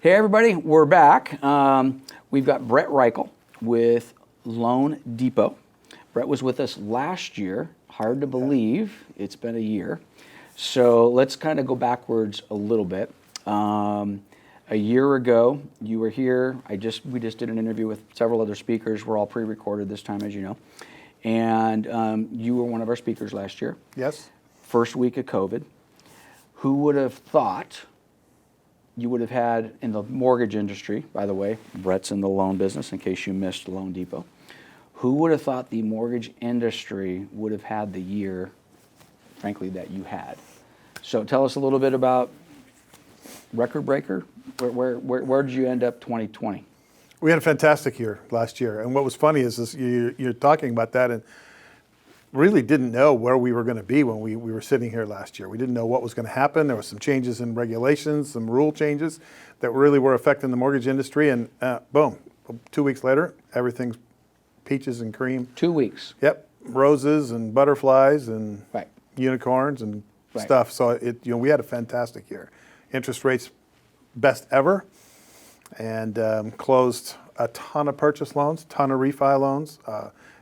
Hey everybody, we're back. We've got Brett Reichel with Loan Depot. Brett was with us last year. Hard to believe it's been a year. So let's kind of go backwards a little bit. A year ago, you were here. We just did an interview with several other speakers. We're all pre-recorded this time, as you know. And you were one of our speakers last year. Yes. First week of COVID. Who would have thought you would have had in the mortgage industry, by the way, Brett's in the loan business in case you missed Loan Depot. Who would have thought the mortgage industry would have had the year, frankly, that you had? So tell us a little bit about record breaker. Where did you end up 2020? We had a fantastic year last year. And what was funny is you're talking about that and really didn't know where we were going to be when we were sitting here last year. We didn't know what was going to happen. There were some changes in regulations, some rule changes that really were affecting the mortgage industry. And boom, 2 weeks later, everything's peaches and cream. 2 weeks. Yep, roses and butterflies and unicorns and stuff. So we had a fantastic year. Interest rates best ever, and closed a ton of purchase loans, ton of refi loans.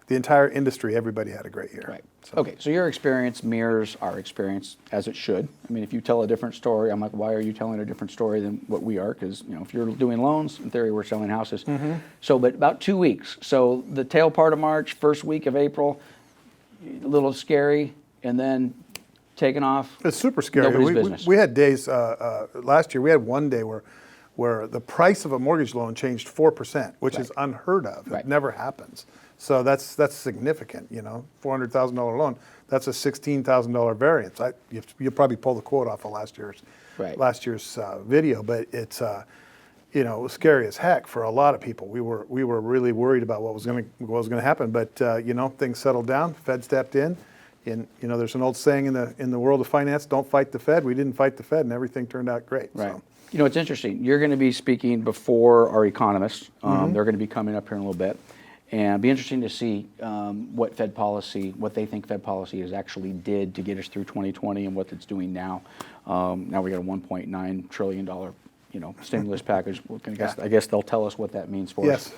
The entire industry, everybody had a great year. Right. So. Okay, so your experience mirrors our experience, as it should. I mean, if you tell a different story, I'm like, why are you telling a different story than what we are? Because, if you're doing loans, in theory, we're selling houses. Mm-hmm. So, but about 2 weeks. So the tail part of March, first week of April, a little scary, and then taking off. It's super scary. Nobody's business. We had days, last year, we had one day where the price of a mortgage loan changed 4%, which is unheard of. It never happens. So that's significant, $400,000 loan. That's a $16,000 variance. You'll probably pull the quote off of last year's video, but it's it was scary as heck for a lot of people. We were really worried about what was going to happen, but things settled down. Fed stepped in, and there's an old saying in the world of finance: don't fight the Fed. We didn't fight the Fed, and everything turned out great. Right. So. It's interesting. You're going to be speaking before our economists. They're going to be coming up here in a little bit. And it'd be interesting to see what they think Fed policy has actually did to get us through 2020 and what it's doing now. Now we got a $1.9 trillion, stimulus package. I guess they'll tell us what that means for us.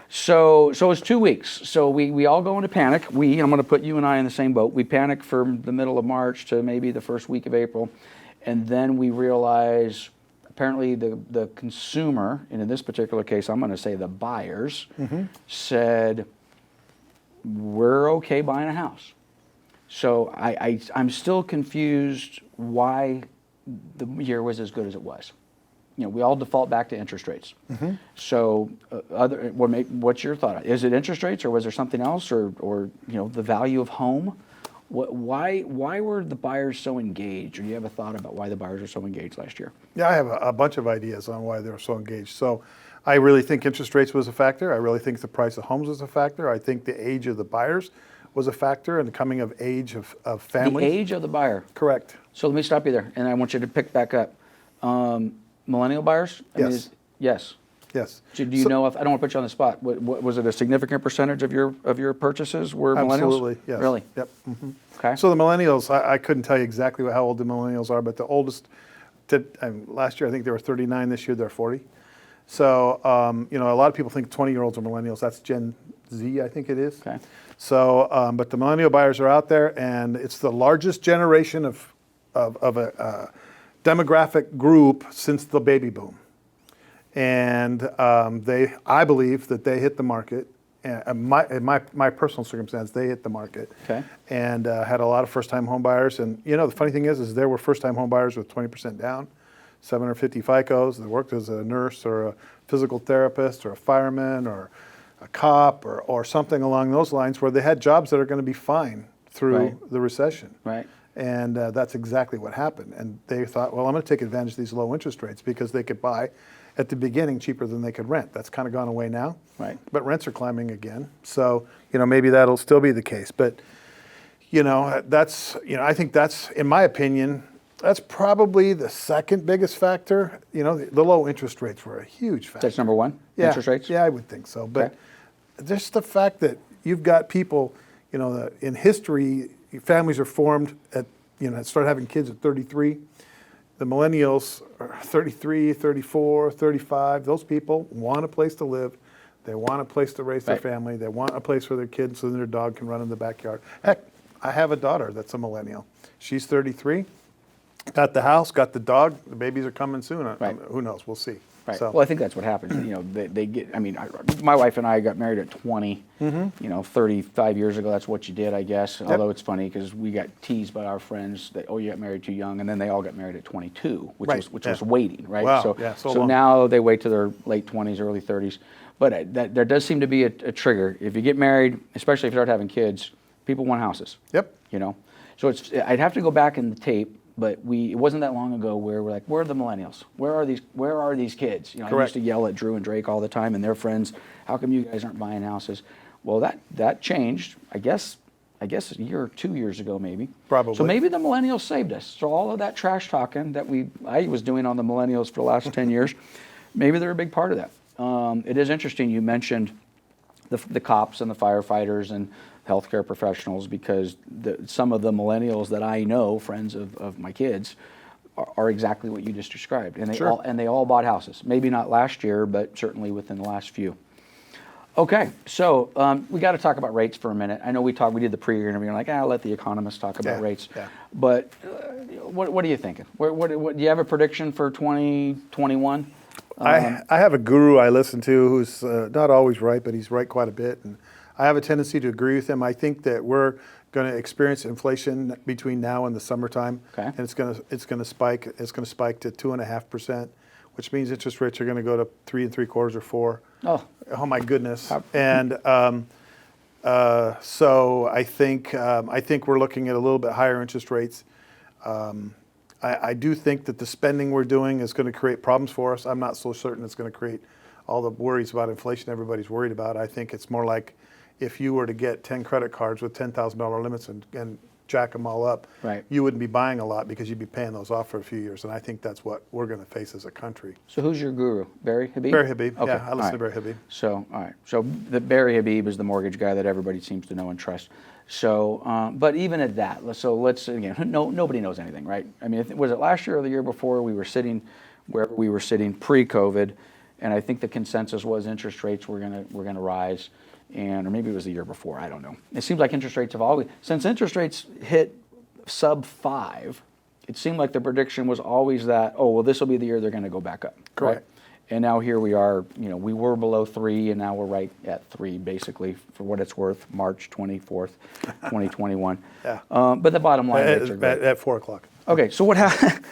So it's 2 weeks. So we all go into panic. I'm going to put you and I in the same boat. We panic from the middle of March to maybe the first week of April, and then we realize. Apparently the consumer, and in this particular case, I'm going to say the buyers, said, we're okay buying a house. So I'm still confused why the year was as good as it was. We all default back to interest rates. So what's your thought? Is it interest rates, or was there something else, or the value of home? Why were the buyers so engaged? Or do you have a thought about why the buyers were so engaged last year? Yeah, I have a bunch of ideas on why they were so engaged. So I really think interest rates was a factor. I really think the price of homes was a factor. I think the age of the buyers was a factor, and the coming of age of families. The age of the buyer. Correct. So let me stop you there, and I want you to pick back up. Millennial buyers? Yes. Yes. Yes. So do you know if, I don't want to put you on the spot, was it a significant percentage of your purchases were millennials? Absolutely, yes. Really? Yep. Mm-hmm. Okay. So the millennials, I couldn't tell you exactly how old the millennials are, but the oldest, last year I think they were 39, this year they're 40. So, a lot of people think 20-year-olds are millennials. That's Gen Z, I think it is. Okay. So, but the millennial buyers are out there, and it's the largest generation of a demographic group since the baby boom. And I believe that they hit the market. In my personal circumstance, they hit the market. Okay. And had a lot of first-time home buyers. And the funny thing is there were first-time home buyers with 20% down, 750 FICOs. They worked as a nurse or a physical therapist or a fireman or a cop or something along those lines, where they had jobs that are going to be fine through the recession. Right. And that's exactly what happened. And they thought, well, I'm going to take advantage of these low interest rates because they could buy at the beginning cheaper than they could rent. That's kind of gone away now. Right. But rents are climbing again. So, maybe that'll still be the case. But, I think that's, in my opinion, that's probably the second biggest factor. The low interest rates were a huge factor. That's number one, interest rates? Yeah, I would think so. But just the fact that you've got people, in history, families are formed at, start having kids at 33. the millennials are 33, 34, 35. Those people want a place to live. They want a place to raise their family. They want a place for their kids so their dog can run in the backyard. Heck, I have a daughter that's a millennial. She's 33, got the house, got the dog. The babies are coming soon. Who knows? We'll see. Right. So, well, I think that's what happens. They get. I mean, my wife and I got married at 20. 35 years ago. That's what you did, I guess. Yep. Although it's funny because we got teased by our friends that you got married too young, and then they all got married at 22, which was waiting, right? Wow. So now they wait to their late 20s, early 30s. But there does seem to be a trigger. If you get married, especially if you start having kids, people want houses. Yep. So I'd have to go back in the tape. But it wasn't that long ago where we're like, where are the millennials? Where are these kids? I used to yell at Drew and Drake all the time and their friends, how come you guys aren't buying houses? Well, that changed, I guess a year or 2 years ago maybe. Probably. So maybe the millennials saved us. So all of that trash talking that I was doing on the millennials for the last 10 years, maybe they're a big part of that. It is interesting you mentioned the cops and the firefighters and healthcare professionals, because some of the millennials that I know, friends of my kids, are exactly what you just described, and they all bought houses. Maybe not last year, but certainly within the last few. Okay, so we got to talk about rates for a minute. I know we did the pre-interview, like, I'll let the economists talk about rates. Yeah. But what are you thinking? What do you have a prediction for 2021? I have a guru I listen to who's not always right, but he's right quite a bit, and I have a tendency to agree with him. I think that we're going to experience inflation between now and the summertime, and it's going to spike. It's going to spike to 2.5%, which means interest rates are going to go to 3 3/4 or 4. Oh my goodness! And so I think we're looking at a little bit higher interest rates. I do think that the spending we're doing is going to create problems for us. I'm not so certain it's going to create all the worries about inflation everybody's worried about. I think it's more like if you were to get 10 credit cards with $10,000 limits and jack them all up, you wouldn't be buying a lot because you'd be paying those off for a few years. And I think that's what we're going to face as a country. So who's your guru? Barry Habib? Barry Habib. Okay. Yeah, I listen to Barry Habib. So, all right. So the Barry Habib is the mortgage guy that everybody seems to know and trust. So, but even at that, let's again, nobody knows anything, right? I mean, was it last year or the year before we were sitting wherever we were sitting pre-COVID, and I think the consensus was interest rates were gonna rise, or maybe it was the year before. I don't know. It seems like interest rates have always, since interest rates hit sub 5, it seemed like the prediction was always that, this will be the year they're going to go back up. Correct. Right? And now here we are, we were below 3, and now we're right at 3, basically, for what it's worth, March 24th, 2021. Yeah. But the bottom line rates are great. At 4 o'clock. Okay, so what happens?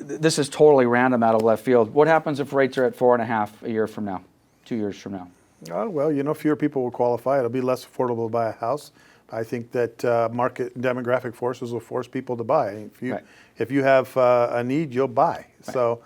This is totally random out of left field. What happens if rates are at 4.5 a year from now, 2 years from now? Oh, well, fewer people will qualify. It'll be less affordable to buy a house. I think that market demographic forces will force people to buy. If you have a need, you'll buy. Right. So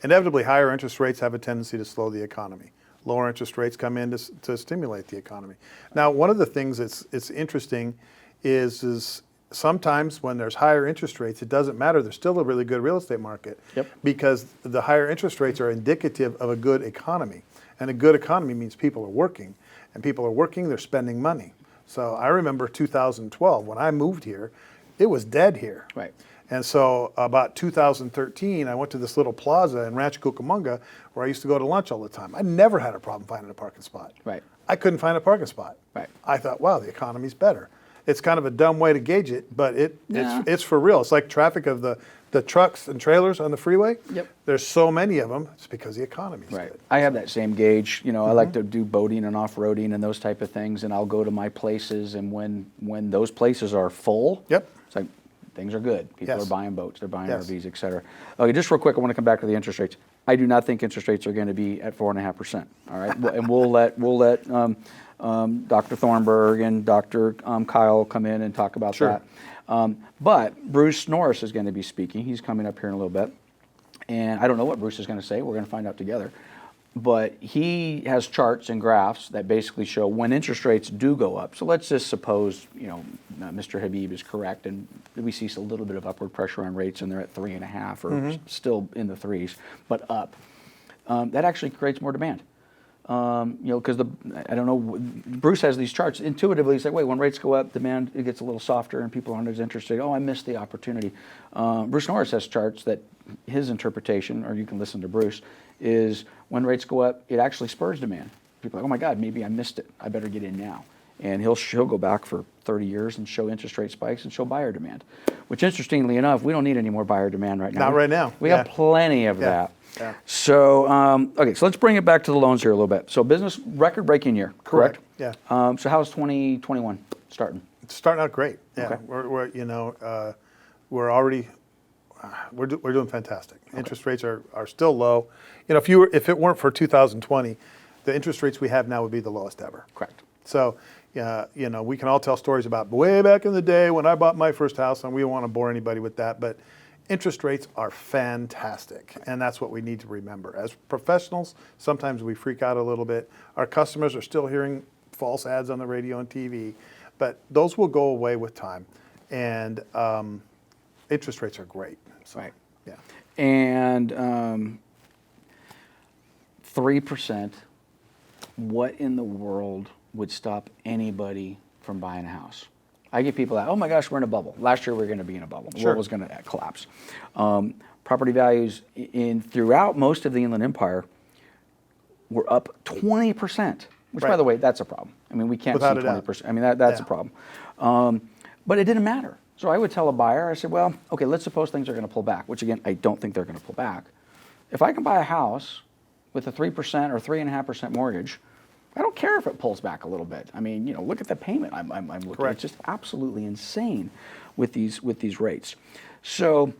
inevitably, higher interest rates have a tendency to slow the economy. Lower interest rates come in to stimulate the economy. Now, one of the things that's interesting is sometimes when there's higher interest rates, it doesn't matter. There's still a really good real estate market because the higher interest rates are indicative of a good economy. And a good economy means people are working. And people are working, they're spending money. So I remember 2012, when I moved here, it was dead here. Right. And so about 2013, I went to this little plaza in Rancho Cucamonga where I used to go to lunch all the time. I never had a problem finding a parking spot. Right. I couldn't find a parking spot. Right. I thought, wow, the economy's better. It's kind of a dumb way to gauge it, but it's for real. It's like traffic of the trucks and trailers on the freeway. Yep. There's so many of them. It's because the economy's good. I have that same gauge. I like to do boating and off-roading and those type of things, and I'll go to my places, and when those places are full, it's like things are good. People are buying boats, they're buying RVs, et cetera. Okay, just real quick, I want to come back to the interest rates. I do not think interest rates are going to be at 4.5%. All right, and we'll let Dr. Thornburg and Dr. Kyle come in and talk about that. But Bruce Norris is going to be speaking. He's coming up here in a little bit. And I don't know what Bruce is going to say. We're going to find out together. But he has charts and graphs that basically show when interest rates do go up. So let's just suppose, Mr. Habib is correct, and we see a little bit of upward pressure on rates, and they're at 3.5 or still in the 3s, but up. That actually creates more demand. Because I don't know, Bruce has these charts. Intuitively, he's like, wait, when rates go up, demand it gets a little softer and people aren't as interested. Oh, I missed the opportunity. Bruce Norris has charts that his interpretation, or you can listen to Bruce, is when rates go up, it actually spurs demand. People are like, oh my God, maybe I missed it. I better get in now. And he'll go back for 30 years and show interest rate spikes and show buyer demand, which interestingly enough, we don't need any more buyer demand right now. Not right now. We have plenty of that. Yeah. So, okay, so let's bring it back to the loans here a little bit. So business record-breaking year, correct? Yeah. So how's 2021 starting? It's starting out great. Yeah. Okay. We're already, we're doing fantastic. Okay. Interest rates are still low. If it weren't for 2020, the interest rates we have now would be the lowest ever. Correct. So, we can all tell stories about way back in the day when I bought my first house, and we don't want to bore anybody with that, but interest rates are fantastic, and that's what we need to remember. As professionals, sometimes we freak out a little bit. Our customers are still hearing false ads on the radio and TV, but those will go away with time, and interest rates are great. So, right. Yeah. And 3%, what in the world would stop anybody from buying a house? I get people that, oh my gosh, we're in a bubble. Last year we were going to be in a bubble. The world was going to collapse. Property values throughout most of the Inland Empire were up 20%, which by the way, that's a problem. I mean, we can't Without see a doubt. 20%. I mean, that's a problem. But it didn't matter. So I would tell a buyer, I said, well, okay, let's suppose things are going to pull back, which again, I don't think they're going to pull back. If I can buy a house with a 3% or 3.5% mortgage, I don't care if it pulls back a little bit. I mean, look at the payment I'm looking at. It's just absolutely insane with these rates. So,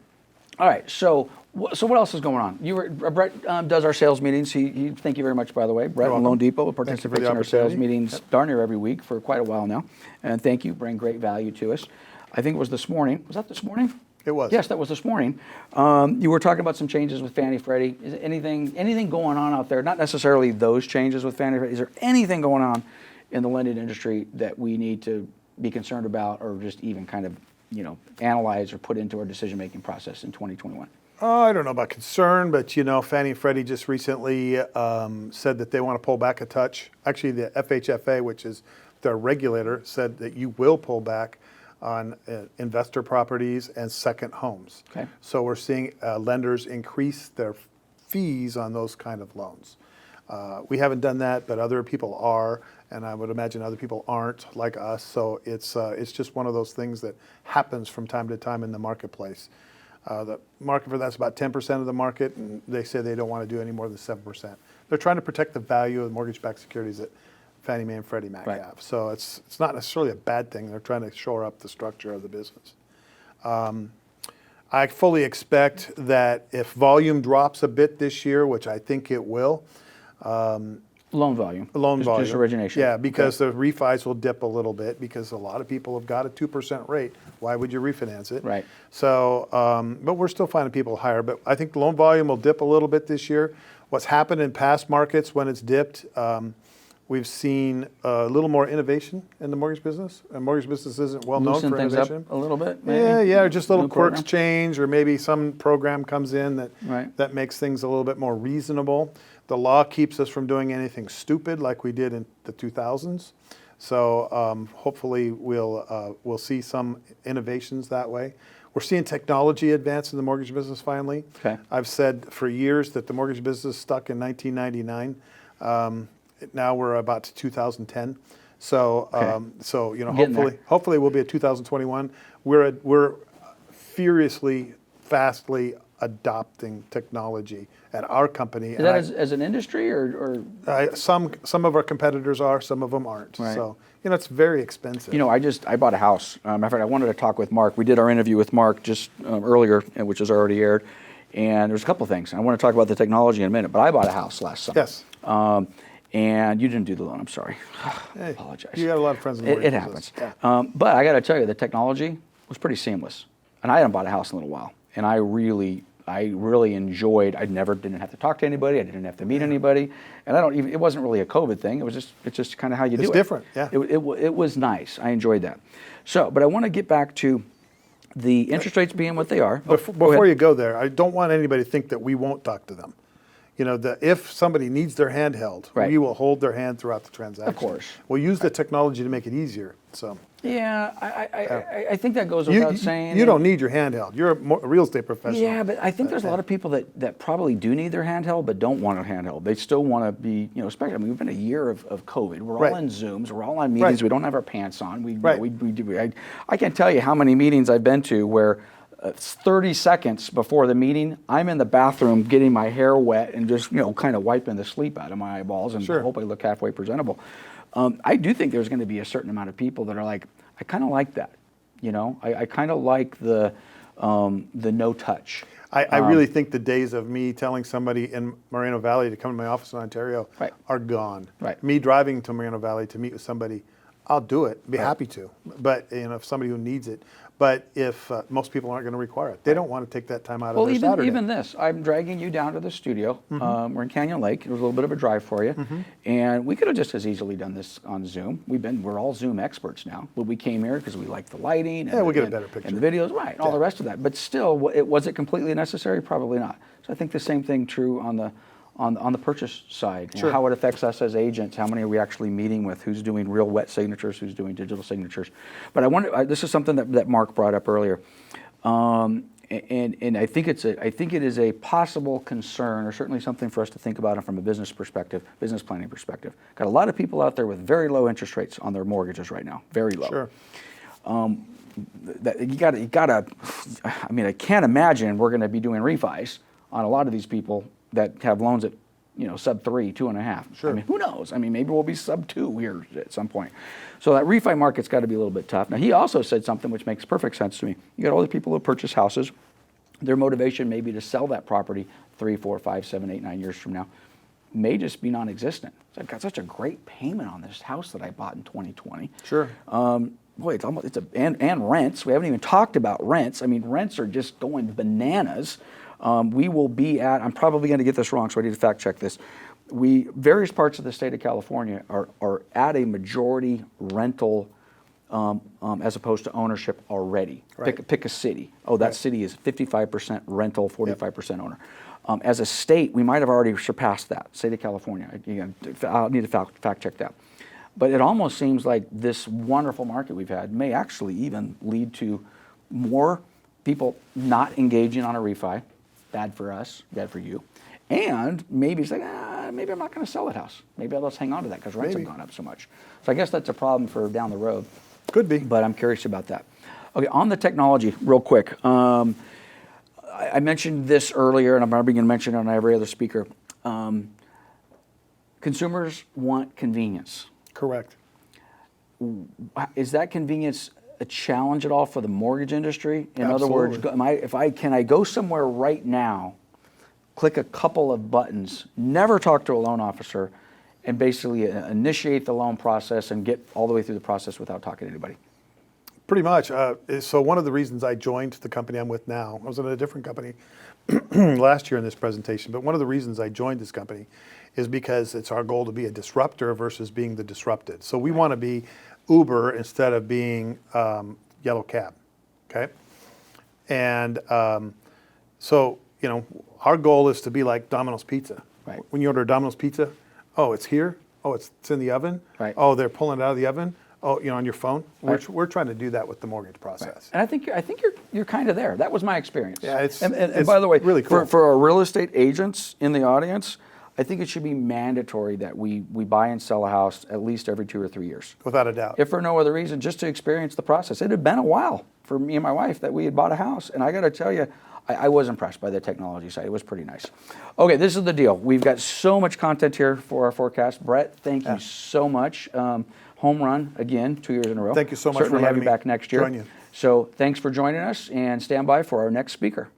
all right. So what else is going on? Brett does our sales meetings. Thank you very much, by the way. Brett and Loan Depot participates in our sales meetings darn near every week for quite a while now. And thank you. Bring great value to us. I think it was this morning. Was that this morning? It was. Yes, that was this morning. You were talking about some changes with Fannie Freddie. Is there anything going on out there? Not necessarily those changes with Fannie Freddie. Is there anything going on in the lending industry that we need to be concerned about, or just even kind of analyze or put into our decision-making process in 2021? I don't know about concern, but Fannie and Freddie just recently said that they want to pull back a touch. Actually, the FHFA, which is their regulator, said that you will pull back on investor properties and second homes. Okay. So we're seeing lenders increase their fees on those kind of loans. We haven't done that, but other people are, and I would imagine other people aren't like us. So it's just one of those things that happens from time to time in the marketplace. The market for that's about 10% of the market, and they say they don't want to do any more than 7%. They're trying to protect the value of mortgage-backed securities that Fannie Mae and Freddie Mac have. So it's not necessarily a bad thing. They're trying to shore up the structure of the business. I fully expect that if volume drops a bit this year, which I think it will. Loan volume. Just origination. Yeah, because the refis will dip a little bit because a lot of people have got a 2% rate. Why would you refinance it? Right. So, but we're still finding people higher. But I think the loan volume will dip a little bit this year. What's happened in past markets when it's dipped, we've seen a little more innovation in the mortgage business. And mortgage business isn't well known for things innovation. Up a little bit, maybe? Yeah, just little quirks program. change, or maybe some program comes in that makes things a little bit more reasonable. The law keeps us from doing anything stupid like we did in the 2000s. So hopefully we'll see some innovations that way. We're seeing technology advance in the mortgage business finally. Okay. I've said for years that the mortgage business stuck in 1999. Now we're about to 2010. So, hopefully we'll be at 2021. We're furiously, fastly adopting technology at our company. Is that as an industry or? Some of our competitors are, some of them aren't. Right. So, it's very expensive. I bought a house. Matter of fact, I wanted to talk with Mark. We did our interview with Mark just earlier, which has already aired. And there's a couple of things. I want to talk about the technology in a minute, but I bought a house last summer. Yes. And you didn't do the loan, I'm sorry. Hey, I apologize. You got a lot of friends in the mortgage It business. happens. Yeah. But I got to tell you, the technology was pretty seamless. And I hadn't bought a house in a little while. And I really enjoyed, didn't have to talk to anybody. I didn't have to meet anybody. And it wasn't really a COVID thing. It's just kind of how you do it. It's different, yeah. It was nice. I enjoyed that. So, but I want to get back to the interest rates being what they are. Before you go there, I don't want anybody to think that we won't talk to them. if somebody needs their hand held, Right. we will hold their hand throughout the transaction. Of course. We'll use the technology to make it easier. So Yeah, I think that goes without saying. you don't need your handheld. You're a real estate professional. Yeah, but I think there's a lot of people that probably do need their handheld, but don't want a handheld. They still want to be, especially, we've been a year of COVID. We're all in Zooms. We're all on meetings. Right. We don't have our pants on. Right. I can't tell you how many meetings I've been to where 30 seconds before the meeting, I'm in the bathroom getting my hair wet and just, kind of wiping the sleep out of my eyeballs and hope I look halfway presentable. I do think there's going to be a certain amount of people that are like, I kind of like that. I kind of like the no touch. I really think the days of me telling somebody in Moreno Valley to come to my office in Ontario are gone. Right. Me driving to Moreno Valley to meet with somebody, I'll do it, be happy to. But if somebody who needs it. But if most people aren't going to require it, they don't want to take that time out of their Saturday. Even this, I'm dragging you down to the studio. We're in Canyon Lake. It was a little bit of a drive for you, and we could have just as easily done this on Zoom. We're all Zoom experts now, but we came here because we like the lighting. And we'll get a better picture. And the videos, right, all the rest of that. But still, was it completely necessary? Probably not. So I think the same thing true on the purchase side. Sure. How it affects us as agents. How many are we actually meeting with? Who's doing real wet signatures? Who's doing digital signatures? But I wonder. This is something that Mark brought up earlier, and I think it is a possible concern, or certainly something for us to think about from a business perspective, business planning perspective. Got a lot of people out there with very low interest rates on their mortgages right now. Very low. Sure. You gotta. I mean, I can't imagine we're going to be doing refis on a lot of these people that have loans at, sub 3, 2.5. Sure. I mean, who knows? I mean, maybe we'll be sub 2 here at some point. So that refi market's got to be a little bit tough. Now, he also said something which makes perfect sense to me. You got all the people who purchase houses. Their motivation may be to sell that property 3, 4, 5, 7, 8, 9 years from now. May just be non-existent. So I've got such a great payment on this house that I bought in 2020. Sure. Boy, and rents. We haven't even talked about rents. I mean, rents are just going bananas. We will be at, I'm probably going to get this wrong, so I need to fact check this. Various parts of the state of California are at a majority rental as opposed to ownership already. Right. Pick a city. Oh, that city is 55% rental, 45% owner. As a state, we might have already surpassed that, state of California. I'll need to fact check that. But it almost seems like this wonderful market we've had may actually even lead to more people not engaging on a refi. Bad for us, bad for you. And maybe it's like, maybe I'm not going to sell that house. Maybe I'll just hang on to that because rents have gone up so much. So I guess that's a problem for down the road. Could be. But I'm curious about that. Okay, on the technology, real quick. I mentioned this earlier, and I'm probably going to mention it on every other speaker. Consumers want convenience. Correct. Is that convenience a challenge at all for the mortgage industry? In Absolutely. other words, can I go somewhere right now, click a couple of buttons, never talk to a loan officer, and basically initiate the loan process and get all the way through the process without talking to anybody? Pretty much. So one of the reasons I joined the company I'm with now, I was in a different company last year in this presentation, but one of the reasons I joined this company is because it's our goal to be a disruptor versus being the disrupted. So we want to be Uber instead of being Yellow Cab, okay? And so, our goal is to be like Domino's Pizza. Right. When you order Domino's Pizza, oh, it's here. Oh, it's in the oven. Right. Oh, they're pulling it out of the oven. Oh, on your phone. Right. We're trying to do that with the mortgage process. And I think you're kind of there. That was my experience. Yeah, and by the way, really cool. for our real estate agents in the audience, I think it should be mandatory that we buy and sell a house at least every 2 or 3 years. Without a doubt. If for no other reason, just to experience the process. It had been a while for me and my wife that we had bought a house, and I got to tell you, I was impressed by the technology side. It was pretty nice. Okay, this is the deal. We've got so much content here for our forecast. Brett, thank you so much. Home run again, 2 years in a row. Thank you so much Certainly for have having you me back next year. join you. So thanks for joining us, and stand by for our next speaker.